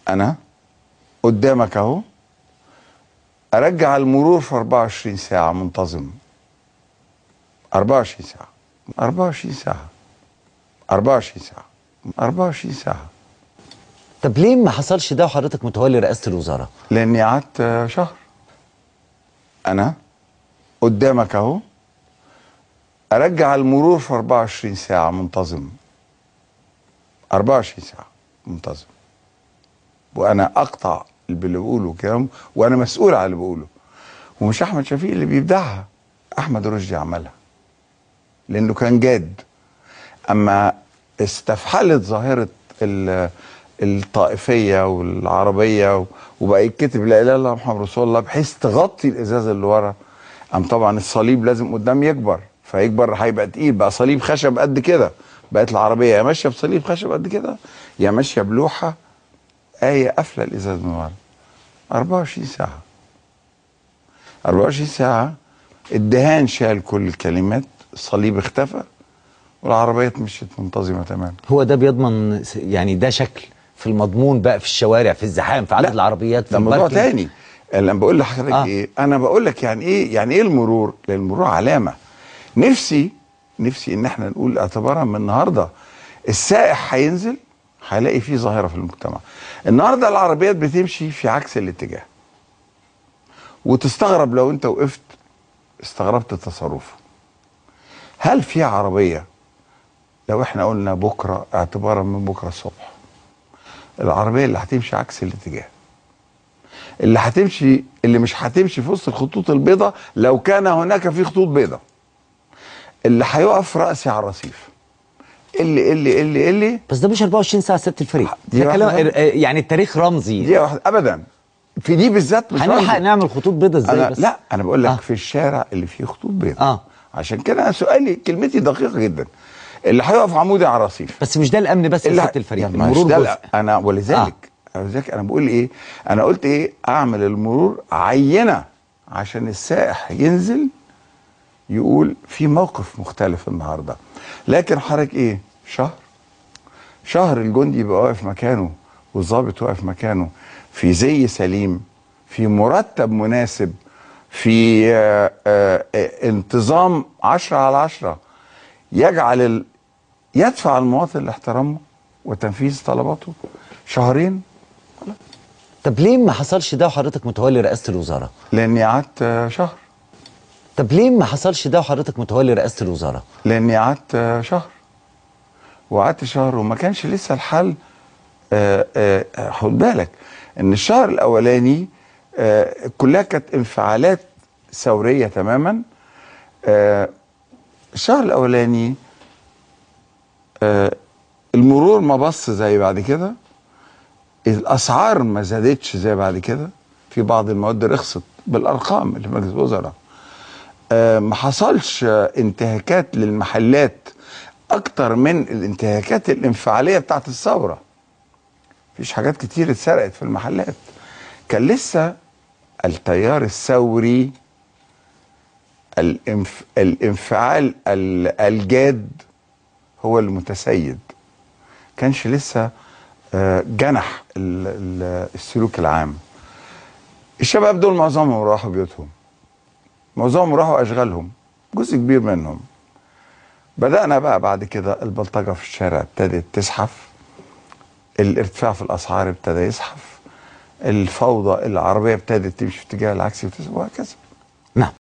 انا قدامك اهو ارجع المرور في 24 ساعة منتظم. 24 ساعة 24 ساعة 24 ساعة 24 ساعة. طب ليه ما حصلش ده وحضرتك متولي رئاسة الوزراء؟ لاني قعدت شهر. انا قدامك اهو ارجع المرور في 24 ساعة منتظم. 24 ساعة منتظم. وانا اقطع اللي بقوله كلام، وانا مسؤول على اللي بقوله. ومش احمد شفيق اللي بيبدعها، احمد رشدي عملها لانه كان جاد. اما استفحلت ظاهرة الطائفية والعربية وبقى يتكتب لا اله الا الله محمد رسول الله بحيث تغطي الازاز اللي ورا، قام طبعا الصليب لازم قدام يكبر، فيكبر هيبقى تقيل، بقى صليب خشب قد كده. بقت العربية يا ماشية بصليب خشب قد كده يا ماشية بلوحة آية قافلة الازاز من ورا. 24 ساعة 24 ساعة الدهان شال كل الكلمات، الصليب اختفى، والعربية مشيت منتظمة تماما. هو ده بيضمن يعني ده شكل في المضمون بقى في الشوارع، في الزحام، في عدد العربيات، في ده موضوع الباركينج؟ تاني. لما بقول لحضرتك ايه، انا بقول لك يعني ايه المرور؟ لان المرور علامة. نفسي ان احنا نقول اعتبارا من النهارده السائح هينزل هيلاقي فيه ظاهرة في المجتمع. النهارده العربيات بتمشي في عكس الاتجاه، وتستغرب لو انت وقفت استغربت تصرفه. هل في عربية لو احنا قلنا بكرة اعتبارا من بكرة الصبح العربية اللي هتمشي عكس الاتجاه، اللي مش هتمشي في وسط الخطوط البيضاء لو كان هناك في خطوط بيضاء، اللي هيقف رأسي على الرصيف، اللي بس ده مش 24 ساعة سيادة الفريق، دي ده كلام واحدة. يعني التاريخ رمزي. دي واحدة ابدا، في دي بالذات مش هنلحق رمزي. نعمل خطوط بيضاء ازاي بس؟ لا انا بقول لك في الشارع اللي فيه خطوط بيضاء. اه عشان كده انا سؤالي كلمتي دقيقة جدا. اللي هيقف عمودي على الرصيف، بس مش ده الامن بس يا سيادة الفريق، يعني المرور ده جزء. انا ولذلك انا بقول ايه، انا قلت ايه، اعمل المرور عينة عشان السائح ينزل يقول في موقف مختلف النهارده. لكن حضرتك ايه، شهر الجندي يبقى واقف مكانه والظابط واقف مكانه في زي سليم، في مرتب مناسب، في انتظام 10/10 يجعل يدفع المواطن لاحترامه وتنفيذ طلباته. شهرين. طب ليه ما حصلش ده وحضرتك متولي رئاسة الوزراء؟ لاني قعدت شهر. طب ليه ما حصلش ده وحضرتك متولي رئاسة الوزراء؟ لاني قعدت شهر. وقعدت شهر وما كانش لسه الحل. خد بالك ان الشهر الاولاني كلها كانت انفعالات ثوريه تماما. الشهر الاولاني المرور ما بص زي بعد كده، الاسعار ما زادتش زي بعد كده، في بعض المواد رخصت بالارقام اللي في مجلس الوزراء. ما حصلش انتهاكات للمحلات اكتر من الانتهاكات الانفعاليه بتاعت الثوره. مفيش حاجات كتير اتسرقت في المحلات. كان لسه التيار الثوري الانفعال الجاد هو المتسيد. كانش لسه جنح السلوك العام. الشباب دول معظمهم راحوا بيوتهم، معظمهم راحوا اشغالهم، جزء كبير منهم. بدأنا بقى بعد كده البلطجة في الشارع ابتدت تزحف، الارتفاع في الاسعار ابتدى يزحف، الفوضى العربية ابتدت تمشي في اتجاه العكسي وهكذا. نعم.